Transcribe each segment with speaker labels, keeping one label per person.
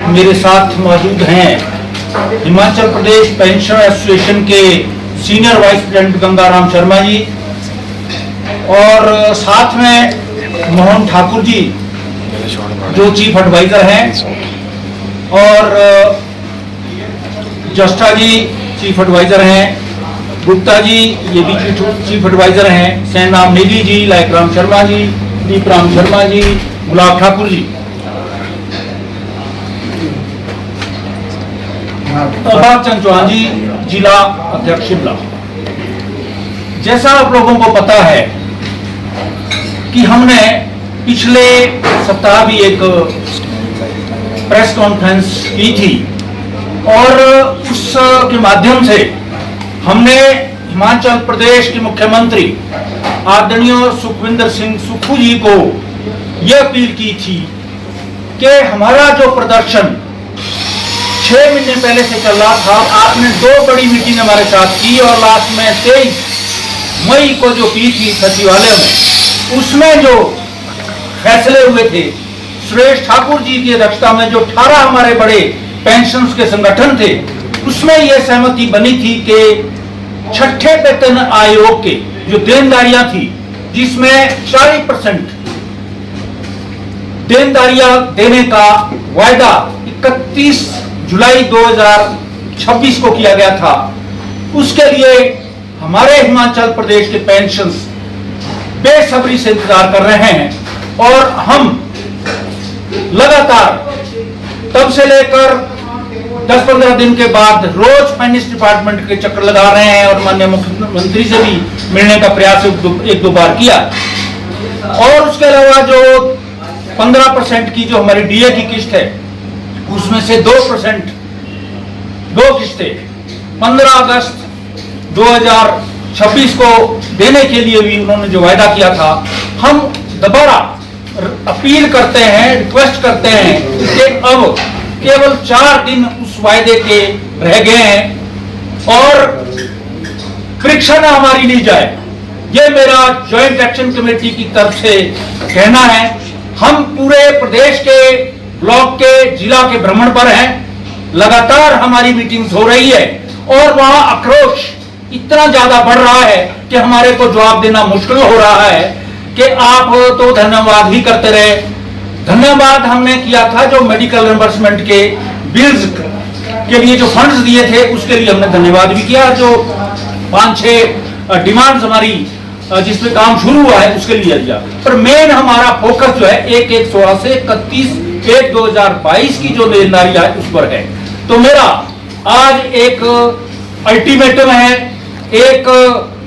Speaker 1: मेरे साथ मौजूद हैं हिमाचल प्रदेश पेंशन एसोसिएशन के senior vice president Gangaram Sharma ji और साथ में मोहन ठाकुर जी जो चीफ एडवाइजर हैं और जस्टा जी चीफ एडवाइजर हैं, गुप्ता जी ये भी चीफ एडवाइजर हैं, सैनाम नेगी जी, लाइक राम शर्मा जी, दीप राम शर्मा जी, गुलाब ठाकुर जी, अबाब चंद चौहान जी जिला अध्यक्ष शिमला। जैसा आप लोगों को पता है कि हमने पिछले सप्ताह भी एक प्रेस कॉन्फ्रेंस की थी और उसके माध्यम से हमने हिमाचल प्रदेश के मुख्यमंत्री आदरणीय सुखविंदर सिंह सुक्खू जी को यह अपील की थी कि हमारा जो प्रदर्शन 6 महीने पहले से चल रहा था, आपने 2 बड़ी मीटिंग हमारे साथ की और लास्ट में 23 मई को जो की थी सचिवालय में, उसमें जो फैसले हुए थे सुरेश ठाकुर जी की अध्यक्षता में जो 18 हमारे बड़े पेंशन्स के संगठन थे, उसमें यह सहमति बनी थी कि छठे वेतन आयोग के जो देनदारियां थी जिसमें 40% देनदारियां देने का वायदा 31 जुलाई 2026 को किया गया था, उसके लिए हमारे हिमाचल प्रदेश के पेंशन्स बेसब्री से इंतजार कर रहे हैं और हम लगातार तब से लेकर 10-15 दिन के बाद रोज फाइनेंस डिपार्टमेंट के चक्कर लगा रहे हैं और माननीय मुख्यमंत्री से भी मिलने का प्रयास एक दो बार किया। और उसके अलावा जो 15% की जो हमारी डीए की किस्त है उसमें से 2% 2 किस्तें 15 अगस्त 2026 को देने के लिए भी उन्होंने जो वायदा किया था, हम दोबारा अपील करते हैं, रिक्वेस्ट करते हैं कि अब केवल 4 दिन उस वायदे के रह गए हैं और परीक्षा ना हमारी ली जाए, ये मेरा ज्वाइंट एक्शन कमेटी की तरफ से कहना है। हम पूरे प्रदेश के ब्लॉक के जिला के भ्रमण पर हैं, लगातार हमारी मीटिंग्स हो रही है और वहां आक्रोश इतना ज्यादा बढ़ रहा है कि हमारे को जवाब देना मुश्किल हो रहा है कि आप तो धन्यवाद ही करते रहे। धन्यवाद हमने किया था जो मेडिकल रिम्बर्समेंट के बिल्स के लिए जो फंड्स दिए थे उसके लिए हमने धन्यवाद भी किया, जो 5-6 डिमांड्स हमारी जिसपे काम शुरू हुआ है उसके लिए दिया। पर मेन हमारा फोकस जो है 1/1/16 से 31/1/2022 की जो देनदारी है उस पर है। तो मेरा आज एक अल्टीमेटम है, एक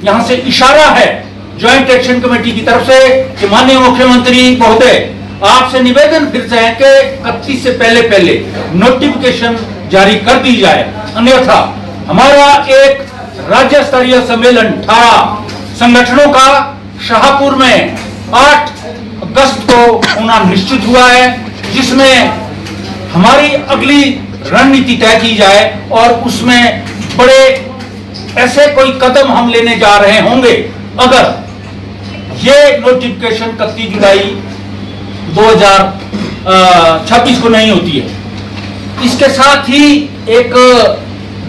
Speaker 1: यहां से इशारा है ज्वाइंट एक्शन कमेटी की तरफ से कि माननीय मुख्यमंत्री महोदय आपसे निवेदन फिर से है कि 31 से पहले नोटिफिकेशन जारी कर दी जाए, अन्यथा हमारा एक राज्य स्तरीय सम्मेलन 18 संगठनों का शाहपुर में 8 अगस्त को होना निश्चित हुआ है, जिसमें हमारी अगली रणनीति तय की जाए और उसमें बड़े ऐसे कोई कदम हम लेने जा रहे होंगे अगर ये नोटिफिकेशन 31 जुलाई 2026 को नहीं होती है। इसके साथ ही एक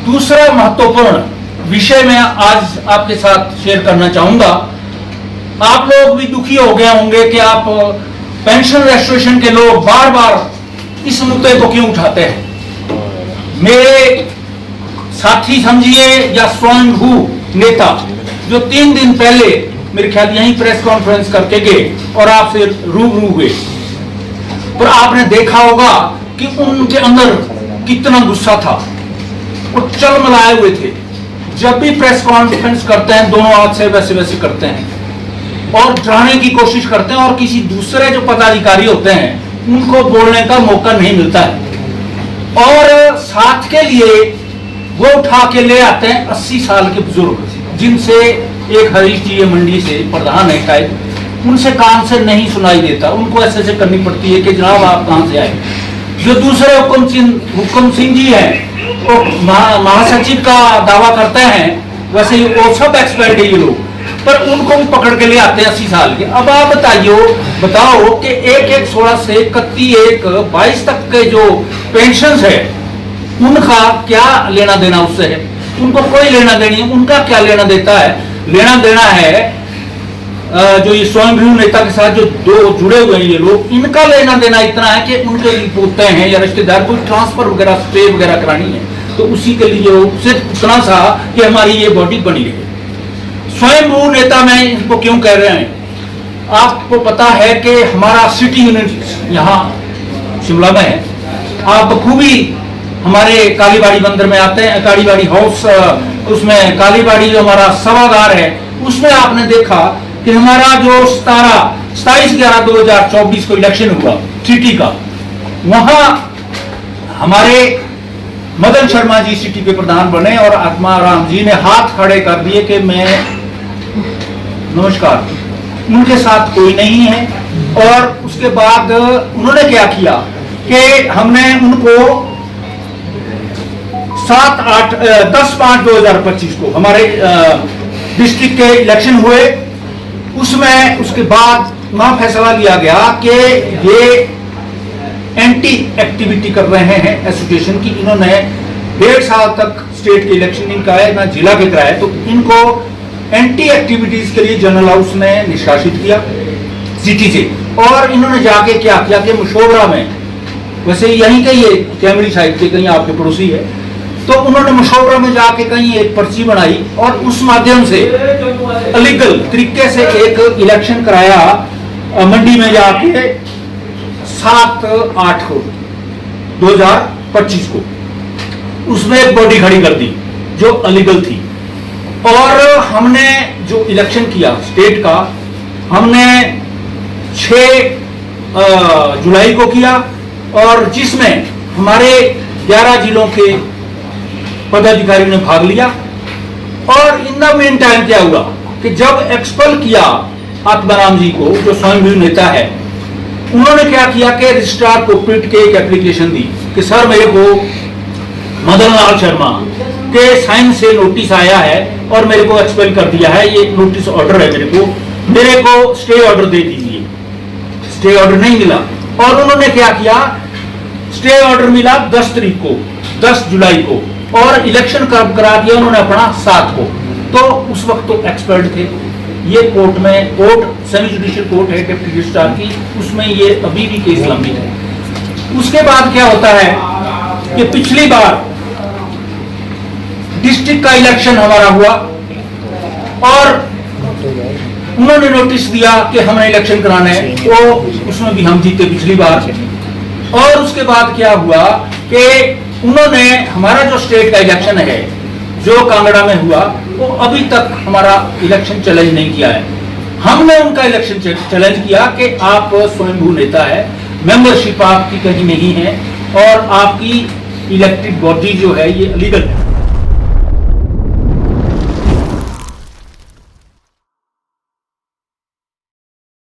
Speaker 1: दूसरा महत्वपूर्ण विषय मैं आज आपके साथ शेयर करना चाहूंगा। आप लोग भी दुखी हो गए होंगे कि आप पेंशन रेस्टोरेशन के लोग बार बार इस मुद्दे को क्यों उठाते हैं। मेरे साथी समझिए या स्वयंभू नेता जो 3 दिन पहले मेरे ख्याल यहीं प्रेस कॉन्फ्रेंस करके गए और आपसे रूबरू हुए, पर आपने देखा होगा कि उनके अंदर कितना गुस्सा था, वो चलमलाए हुए थे। जब भी प्रेस कॉन्फ्रेंस करते हैं दोनों हाथ से वैसे वैसे करते हैं और डराने की कोशिश करते हैं और किसी दूसरे जो पदाधिकारी होते हैं उनको बोलने का मौका नहीं मिलता है। और साथ के लिए वो उठा के ले आते हैं 80 साल के बुजुर्ग, जिनसे एक हरीश जी मंडी से प्रधान है शायद, उनसे कान से नहीं सुनाई देता, उनको ऐसे ऐसे करनी पड़ती है कि जनाब आप कहां से आए। जो दूसरे हुक्म सिंह जी हैं वो महासचिव का दावा करते हैं, वैसे वो सब एक्सपर्ट है ये लोग, पर उनको भी पकड़ के ले आते हैं 80 साल के। अब आप बताओ कि एक 16 से 22 तक के जो पेंशन है उनका क्या लेना देना उससे है? उनको कोई लेना देनी है। उनका क्या लेना देता है? लेना देना है जो ये स्वयंभू नेता के साथ जो दो जुड़े हुए हैं ये लोग, इनका लेना देना इतना है कि उनके पोते हैं या रिश्तेदार कोई ट्रांसफर वगैरह स्टे वगैरह करानी है तो उसी के लिए वो सिर्फ उतना सा कि हमारी ये बॉडी बनी रहे। स्वयंभू नेता में इनको क्यों कह रहे हैं? आपको पता है कि हमारा सिटी यूनिट यहाँ शिमला में है। आप बखूबी हमारे कालीबाड़ी बंदर में आते हैं, कालीबाड़ी हाउस, उसमें कालीबाड़ी जो हमारा सभागार है उसमें आपने देखा कि हमारा जो 27/11/2024 को इलेक्शन हुआ सिटी का, वहां हमारे मदन शर्मा जी सिटी के प्रधान बने और आत्माराम जी ने हाथ खड़े कर दिए कि मैं नमस्कार, उनके साथ कोई नहीं है। और उसके बाद उन्होंने क्या किया कि हमने उनको 10/5/2025 को हमारे डिस्ट्रिक्ट के इलेक्शन हुए, उसमें उसके बाद वहां फैसला लिया गया कि ये एंटी एक्टिविटी कर रहे हैं एसोसिएशन की। इन्होंने 1.5 साल तक स्टेट के इलेक्शन इनका है ना जिला के कराए, तो इनको एंटी एक्टिविटीज के लिए जनरल हाउस ने निष्कासित किया सिटी से। और इन्होंने जाके क्या किया कि मशोबरा में, वैसे यहीं के ये कैमरी साइड के कहीं आपके पड़ोसी है, तो उन्होंने मशोबरा में जाके कहीं एक पर्ची बनाई और उस माध्यम से अलीगल तरीके से एक इलेक्शन कराया मंडी में जाके 7/8/2025 को। उसमें एक बॉडी खड़ी कर दी जो अलीगल थी। और हमने जो इलेक्शन किया स्टेट का, हमने 6 जुलाई को किया और जिसमें हमारे 11 जिलों के पदाधिकारी ने भाग लिया। और इन द मेन टाइम क्या हुआ कि जब एक्सपल किया आत्माराम जी को, जो स्वयंभू नेता है, उन्होंने क्या किया कि रजिस्ट्रार कोऑपरेट के एक एप्लीकेशन दी कि सर मेरे को मदन लाल शर्मा के साइन से नोटिस आया है और मेरे को एक्सपेल कर दिया है, ये नोटिस ऑर्डर है, मेरे को स्टे ऑर्डर दे दीजिए। स्टे ऑर्डर नहीं मिला और उन्होंने क्या किया, स्टे ऑर्डर मिला 10 तारीख को, 10 जुलाई को, और इलेक्शन कब करा दिया उन्होंने अपना 7 को। तो उस वक्त तो एक्सपर्ट थे ये कोर्ट में, कोर्ट सेमी जुडिशियल कोर्ट है डिप्टी रजिस्ट्रार की, उसमें ये अभी भी केस लंबित है। उसके बाद क्या होता है कि पिछली बार डिस्ट्रिक्ट का इलेक्शन हमारा हुआ और उन्होंने नोटिस दिया कि हमें इलेक्शन कराना है, तो उसमें भी हम जीते पिछली बार। और उसके बाद क्या हुआ कि उन्होंने हमारा जो स्टेट का इलेक्शन है जो कांगड़ा में हुआ, वो अभी तक हमारा इलेक्शन चैलेंज नहीं किया है। हमने उनका इलेक्शन चैलेंज किया कि आप स्वयंभू नेता है, मेंबरशिप आपकी कहीं नहीं है और आपकी इलेक्टेड बॉडी जो है ये लीगल है।